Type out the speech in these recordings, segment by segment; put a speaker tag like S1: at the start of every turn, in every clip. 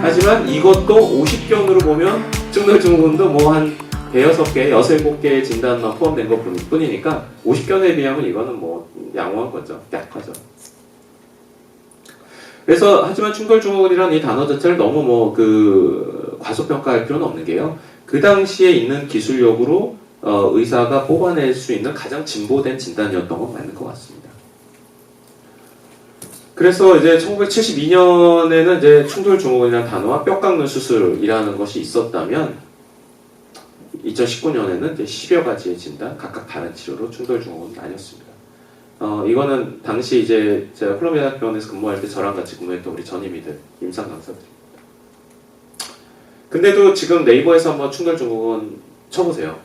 S1: 하지만 이것도 50견으로 보면 충돌증후군도 뭐 한 대여섯 개, 여섯 일곱 개의 진단만 포함된 것 뿐이니까 50견에 비하면 이거는 뭐 양호한 거죠. 약하죠. 그래서 하지만 충돌증후군이라는 이 단어 자체를 너무 뭐 과소평가할 필요는 없는 게요. 그 당시에 있는 기술력으로 의사가 뽑아낼 수 있는 가장 진보된 진단이었던 건 맞는 것 같습니다. 그래서 이제 1972년에는 이제 충돌증후군이라는 단어와 뼈 깎는 수술이라는 것이 있었다면 2019년에는 이제 10여 가지의 진단, 각각 다른 치료로 충돌증후군이 나뉘었습니다. 이거는 당시 이제 제가 콜롬비아 병원에서 근무할 때 저랑 같이 근무했던 우리 전임의들, 임상 강사들입니다. 근데도 지금 네이버에서 한번 충돌증후군 쳐보세요.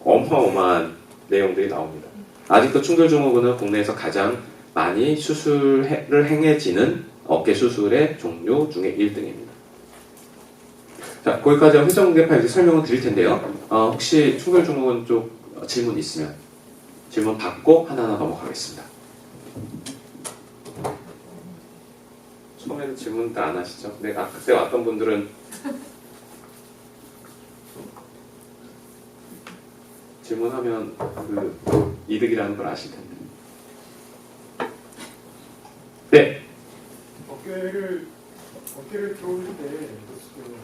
S1: 어마어마한 내용들이 나옵니다. 아직도 충돌증후군은 국내에서 가장 많이 수술을 행해지는 어깨 수술의 종류 중에 1등입니다. 자, 거기까지 회전근개파 이제 설명을 드릴 텐데요. 혹시 충돌증후군 쪽 질문 있으면 질문 받고 하나하나 넘어가겠습니다. 처음에는 질문 다 안 하시죠? 내가 그때 왔던 분들은 질문하면 이득이라는 걸 아실 텐데. 네.
S2: 어깨를 들어올 때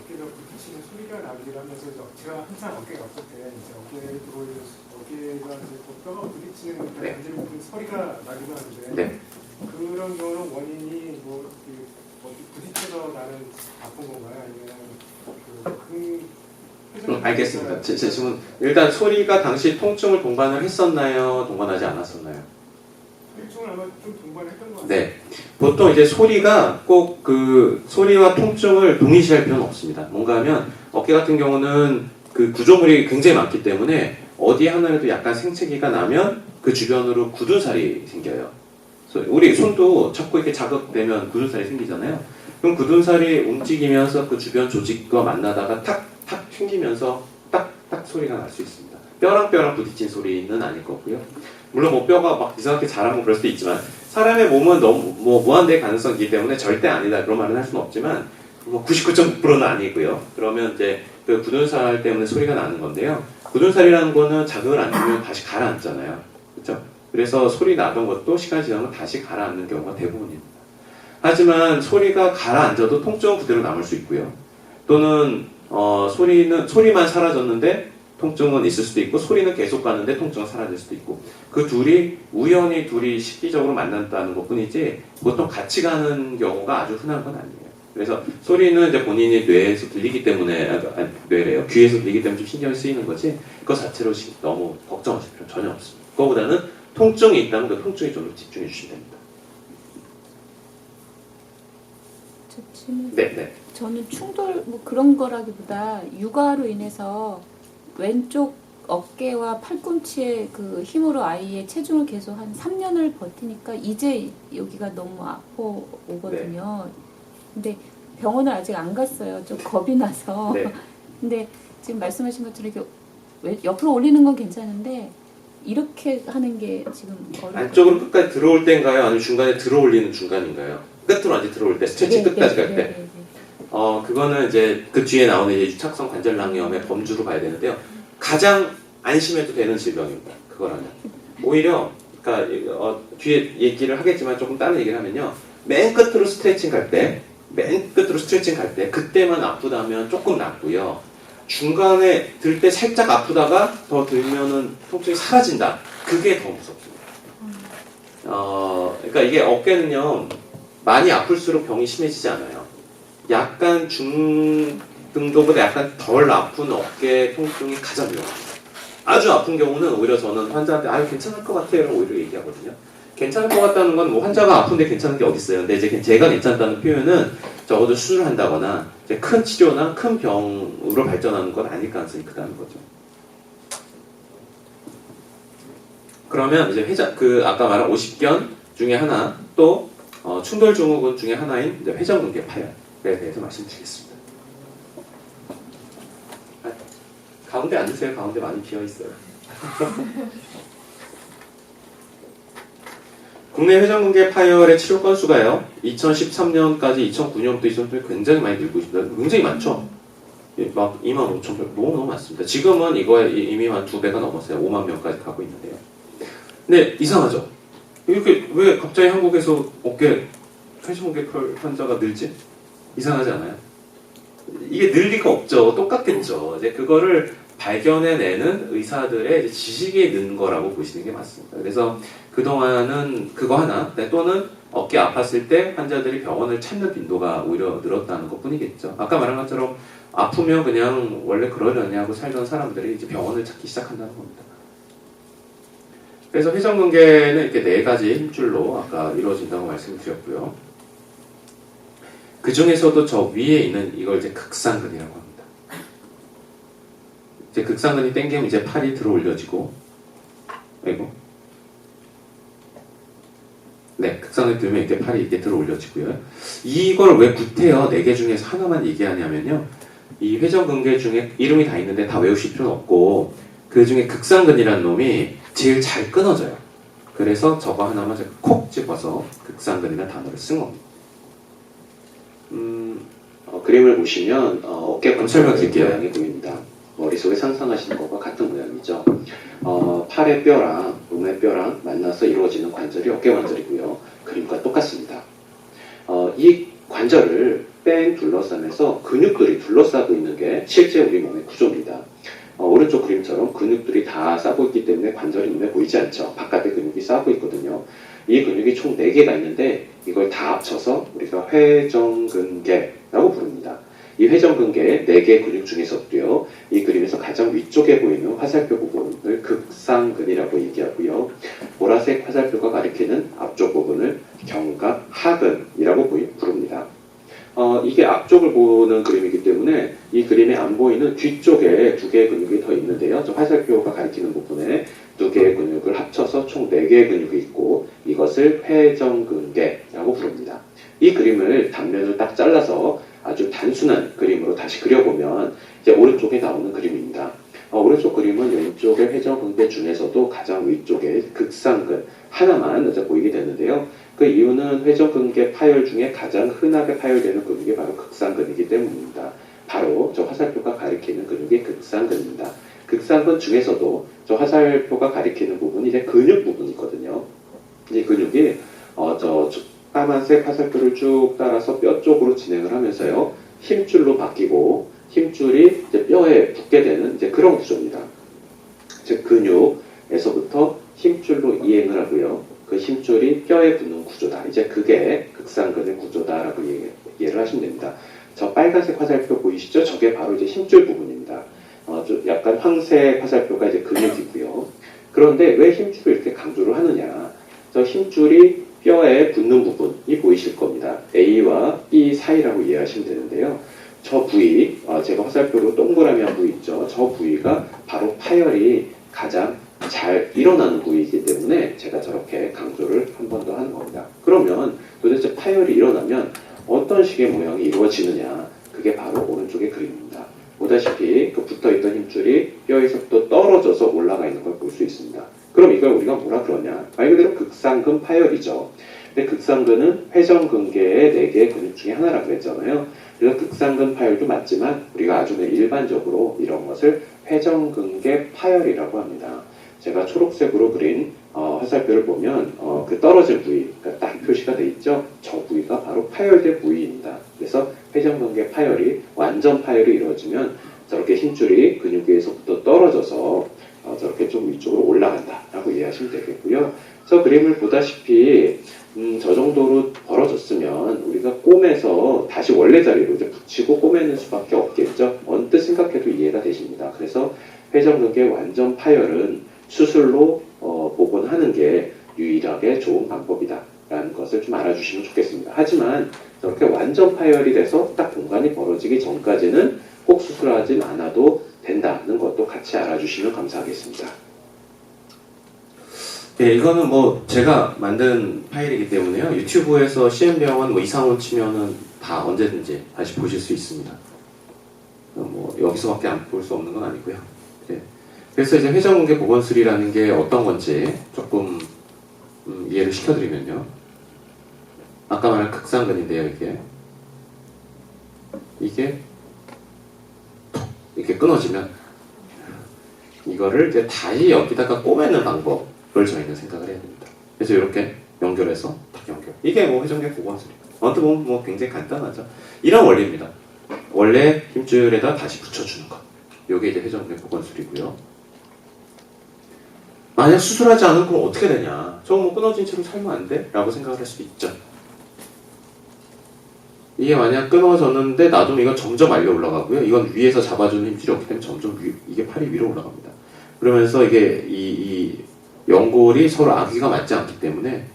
S2: 어깨가 부딪히는 소리가 나기를 하면서 제가 항상 어깨가 아플 때 어깨가 뼈가 부딪히는 간지를 묻는 소리가 나기도 하는데
S1: 네.
S2: 그런 경우는 원인이 부딪혀서 나는 아픈 건가요? 아니면
S1: 알겠습니다. 제 질문 일단 소리가 당시 통증을 동반을 했었나요? 동반하지 않았었나요?
S2: 통증을 아마 좀 동반했던 것 같아요.
S1: 네. 보통 이제 소리가 꼭 소리와 통증을 동일시할 필요는 없습니다. 뭔가 하면 어깨 같은 경우는 구조물이 굉장히 많기 때문에 어디 하나라도 약간 생채기가 나면 그 주변으로 굳은 살이 생겨요. 우리 손도 자꾸 이렇게 자극되면 굳은 살이 생기잖아요. 그럼 굳은 살이 움직이면서 그 주변 조직과 만나다가 탁탁 튕기면서 딱딱 소리가 날 수 있습니다. 뼈랑 뼈랑 부딪힌 소리는 아닐 거고요. 물론 뭐 뼈가 막 이상하게 자라면 그럴 수도 있지만 사람의 몸은 너무 무한대의 가능성이기 때문에 절대 아니다 그런 말은 할 수는 없지만 99.9%는 아니고요. 그러면 이제 그 굳은 살 때문에 소리가 나는 건데요. 굳은 살이라는 거는 자극을 안 주면 다시 가라앉잖아요. 그렇죠? 그래서 소리 나던 것도 시간이 지나면 다시 가라앉는 경우가 대부분입니다. 하지만 소리가 가라앉아도 통증은 그대로 남을 수 있고요. 또는 소리만 사라졌는데 통증은 있을 수도 있고 소리는 계속 가는데 통증은 사라질 수도 있고 그 우연히 둘이 식기적으로 만난다는 것 뿐이지 보통 같이 가는 경우가 아주 흔한 건 아니에요. 그래서 소리는 이제 본인이 뇌에서 들리기 때문에 뇌래요. 귀에서 들리기 때문에 좀 신경이 쓰이는 거지 그거 자체로 너무 걱정하실 필요는 전혀 없습니다. 그거보다는 통증이 있다면 그 통증에 좀 집중해 주시면 됩니다. 네.
S3: 저는 충돌 그런 거라기보다 육아로 인해서 왼쪽 어깨와 팔꿈치의 그 힘으로 아이의 체중을 계속 한 3년을 버티니까 이제 여기가 너무 아파 오거든요. 네. 근데 병원을 아직 안 갔어요. 좀 겁이 나서.
S1: 네.
S3: 근데 지금 말씀하신 것처럼 이렇게 옆으로 올리는 건 괜찮은데 이렇게 하는 게 지금 어려워요.
S1: 안쪽으로 끝까지 들어올 때인가요? 아니면 중간에 들어올리는 중간인가요? 끝으로 아직 들어올 때, 스트레칭 끝까지 갈 때. 그거는 이제 그 뒤에 나오는 이제 유착성 관절낭염의 범주로 봐야 되는데요. 가장 안심해도 되는 질병입니다. 그거라면. 오히려, 그러니까 뒤에 얘기를 하겠지만 조금 다른 얘기를 하면요. 맨 끝으로 스트레칭 갈 때, 그때만 아프다면 조금 낫고요. 중간에 들 때 살짝 아프다가 더 들면은 통증이 사라진다. 그게 더 무섭습니다. 그러니까 이게 어깨는요, 많이 아플수록 병이 심해지지 않아요. 약간 중등도보다 약간 덜 아픈 어깨 통증이 가장 위험합니다. 아주 아픈 경우는 오히려 저는 환자한테 괜찮을 것 같아요. 라고 오히려 얘기하거든요. 괜찮을 것 같다는 건 뭐 환자가 아픈데 괜찮은 게 어디 있어요. 근데 이제 제가 괜찮다는 표현은 적어도 수술을 한다거나 이제 큰 치료나 큰 병으로 발전하는 건 아닐 가능성이 크다는 거죠. 그러면 이제 아까 말한 50견 중에 하나 또 충돌증후군 중에 하나인 회전근개 파열에 대해서 말씀드리겠습니다. 가운데 앉으세요. 가운데 많이 비어 있어요. 국내 회전근개 파열의 치료 건수가요. 2013년까지 2009년부터 있었는데 굉장히 많이 늘고 있습니다. 굉장히 많죠. 예, 막 2만 5천 명 너무 많습니다. 지금은 이거에 이미 한 2배가 넘었어요. 5만 명까지 가고 있는데요. 근데 이상하죠. 이렇게 왜 갑자기 한국에서 회전근개 환자가 늘지? 이상하지 않아요? 이게 늘 리가 없죠. 똑같겠죠. 이제 그거를 발견해내는 의사들의 이제 지식이 는 거라고 보시는 게 맞습니다. 그래서 그동안은 그거 하나, 네, 또는 어깨 아팠을 때 환자들이 병원을 찾는 빈도가 오히려 늘었다는 것 뿐이겠죠. 아까 말한 것처럼 아프면 그냥 원래 그러려니 하고 살던 사람들이 이제 병원을 찾기 시작한다는 겁니다. 그래서 회전근개는 이렇게 4가지 힘줄로 아까 이루어진다고 말씀드렸고요. 그 중에서도 저 위에 있는 이걸 이제 극상근이라고 합니다. 이제 극상근이 땡기면 이제 팔이 들어 올려지고, 아이고. 네, 극상근이 들면 이렇게 팔이 이렇게 들어 올려지고요. 이걸 왜 구태여 4개 중에서 하나만 얘기하냐면요. 이 회전근개 중에 이름이 다 있는데 다 외우실 필요는 없고, 그 중에 극상근이라는 놈이 제일 잘 끊어져요. 그래서 저거 하나만 제가 콕 집어서 극상근이라는 단어를 쓴 겁니다.
S4: 그림을 보시면 어깨
S1: 설명드릴게요.
S4: 모양이 보입니다. 머릿속에 상상하시는 것과 같은 모양이죠. 팔의 뼈랑 몸의 뼈랑 만나서 이루어지는 관절이 어깨 관절이고요. 그림과 똑같습니다. 이 관절을 뺑 둘러싸면서 근육들이 둘러싸고 있는 게 실제 우리 몸의 구조입니다. 오른쪽 그림처럼 근육들이 다 싸고 있기 때문에 관절이 눈에 보이지 않죠. 바깥에 근육이 싸고 있거든요. 이 근육이 총 4개가 있는데 이걸 다 합쳐서 우리가 회전근개라고 부릅니다. 이 회전근개의 4개 근육 중에서도요. 이 그림에서 가장 위쪽에 보이는 화살표 부분을 극상근이라고 얘기하고요. 보라색 화살표가 가리키는 앞쪽 부분을 견갑하근이라고 부릅니다. 이게 앞쪽을 보는 그림이기 때문에 이 그림에 안 보이는 뒤쪽에 2개의 근육이 더 있는데요. 저 화살표가 가리키는 부분에 2개의 근육을 합쳐서 총 4개의 근육이 있고 이것을 회전근개라고 부릅니다. 이 그림을 단면을 딱 잘라서 아주 단순한 그림으로 다시 그려보면 이제 오른쪽에 나오는 그림입니다. 오른쪽 그림은 왼쪽의 회전근개 중에서도 가장 위쪽에 극상근 하나만 보이게 되는데요. 그 이유는 회전근개 파열 중에 가장 흔하게 파열되는 근육이 바로 극상근이기 때문입니다. 바로 저 화살표가 가리키는 근육이 극상근입니다. 극상근 중에서도 저 화살표가 가리키는 부분이 이제 근육 부분이거든요. 이 근육이 저 까만색 화살표를 쭉 따라서 뼈 쪽으로 진행을 하면서요. 힘줄로 바뀌고 힘줄이 이제 뼈에 붙게 되는 이제 그런 구조입니다. 즉 근육에서부터 힘줄로 이행을 하고요. 그 힘줄이 뼈에 붙는 구조다. 이제 그게 극상근의 구조다라고 이해를 하시면 됩니다. 저 빨간색 화살표 보이시죠? 저게 바로 이제 힘줄 부분입니다. 좀 약간 황색 화살표가 이제 근육이고요. 그런데 왜 힘줄을 이렇게 강조를 하느냐? 저 힘줄이 뼈에 붙는 부분이 보이실 겁니다. A와 B 사이라고 이해하시면 되는데요. 저 부위, 제가 화살표로 동그라미 한 부위 있죠. 저 부위가 바로 파열이 가장 잘 일어나는 부위이기 때문에 제가 저렇게 강조를 한 번 더 하는 겁니다. 그러면 도대체 파열이 일어나면 어떤 식의 모양이 이루어지느냐? 그게 바로 오른쪽의 그림입니다. 보다시피 그 붙어있던 힘줄이 뼈에서부터 떨어져서 올라가 있는 걸 볼 수 있습니다. 그럼 이걸 우리가 뭐라 그러냐? 말 그대로 극상근 파열이죠. 근데 극상근은 회전근개의 4개의 근육 중에 하나라고 했잖아요. 그래서 극상근 파열도 맞지만 우리가 아주 일반적으로 이런 것을 회전근개 파열이라고 합니다. 제가 초록색으로 그린 화살표를 보면 그 떨어진 부위, 그러니까 딱 표시가 돼 있죠. 저 부위가 바로 파열된 부위입니다. 그래서 회전근개 파열이 완전 파열이 이루어지면 저렇게 힘줄이 근육 위에서부터 떨어져서 저렇게 좀 위쪽으로 올라간다라고 이해하시면 되겠고요. 저 그림을 보다시피 저 정도로 벌어졌으면 우리가 꿰매서 다시 원래 자리로 이제 붙이고 꿰매는 수밖에 없겠죠. 언뜻 생각해도 이해가 되십니다. 그래서 회전근개 완전 파열은 수술로 복원하는 게 유일하게 좋은 방법이다라는 것을 좀 알아주시면 좋겠습니다. 하지만 저렇게 완전 파열이 돼서 딱 공간이 벌어지기 전까지는 꼭 수술하지 않아도 된다는 것도 같이 알아주시면 감사하겠습니다.
S1: 네, 이거는 뭐 제가 만든 파일이기 때문에요. 유튜브에서 CM병원 뭐 이상원 치면은 다 언제든지 다시 보실 수 있습니다. 뭐 여기서밖에 안 볼 수 없는 건 아니고요. 네. 그래서 이제 회전근개 복원술이라는 게 어떤 건지 조금 이해를 시켜드리면요. 아까 말한 극상근인데요, 이게 톡 이렇게 끊어지면 이거를 이제 다시 여기다가 꼬매는 방법을 저희는 생각을 해야 됩니다. 그래서 이렇게 연결해서 딱 연결. 이게 뭐 회전계 고관술이. 어떻게 보면 뭐 굉장히 간단하죠. 이런 원리입니다. 원래 힘줄에다 다시 붙여주는 것. 이게 이제 회전계 고관술이고요. 만약 수술하지 않으면 그럼 어떻게 되냐? 저거 뭐 끊어진 채로 살면 안 돼? 라고 생각을 할 수도 있죠. 이게 만약 끊어졌는데 놔두면 이건 점점 알려 올라가고요. 이건 위에서 잡아주는 힘줄이 없기 때문에 점점 이게 팔이 위로 올라갑니다. 그러면서 이게 이 연골이 서로 아기가 맞지 않기 때문에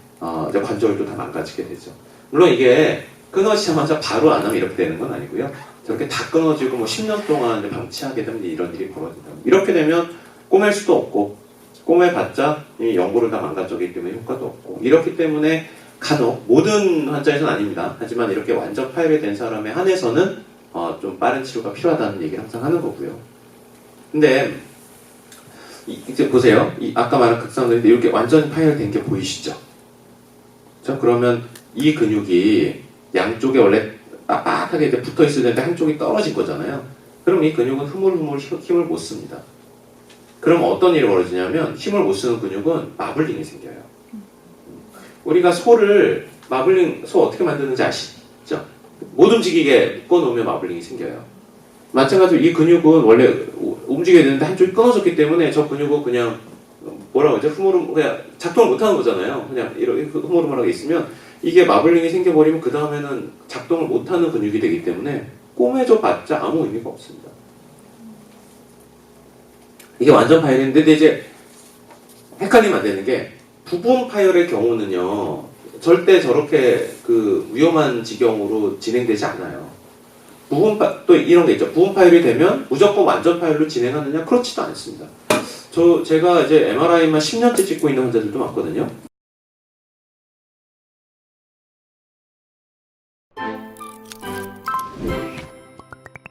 S1: 이제 관절도 다 망가지게 되죠. 물론 이게 끊어지자마자 바로 안 하면 이렇게 되는 건 아니고요. 저렇게 다 끊어지고 뭐 10년 동안 이제 방치하게 되면 이런 일이 벌어진다. 이렇게 되면 꼬맬 수도 없고 꼬매봤자 이 연골을 다 망가졌기 때문에 효과도 없고 이렇기 때문에 간혹 모든 환자에서는 아닙니다. 하지만 이렇게 완전 파열이 사람에 한해서는 좀 빠른 치료가 필요하다는 얘기를 항상 하는 거고요. 근데 이제 보세요. 아까 말한 극상근인데 이렇게 완전 파열된 게 보이시죠? 자, 그러면 이 근육이 양쪽에 원래 빳빳하게 이제 붙어 있어야 되는데 한쪽이 떨어진 거잖아요. 그럼 이 근육은 흐물흐물 힘을 못 씁니다. 그럼 어떤 일이 벌어지냐면 힘을 못 쓰는 근육은 마블링이 생겨요. 우리가 소를 소 어떻게 만드는지 아시죠? 못 움직이게 묶어놓으면 마블링이 생겨요. 마찬가지로 이 근육은 원래 움직여야 되는데 한쪽이 끊어졌기 때문에 저 근육은 그냥 뭐라고 하죠? 그냥 작동을 못하는 거잖아요. 그냥 이렇게 흐물흐물하게 있으면 이게 마블링이 생겨버리면 그 다음에는 작동을 못하는 근육이 되기 때문에 꼬매져 봤자 아무 의미가 없습니다. 이게 완전 파열인데 근데 이제 헷갈리면 안 되는 게 부분 파열의 경우는요 절대 저렇게 그 위험한 지경으로 진행되지 않아요. 또 이런 게 있죠. 부분 파열이 되면 무조건 완전 파열로 진행하느냐? 그렇지도 않습니다. 제가 이제 MRI만 10년째 찍고 있는 환자들도 많거든요.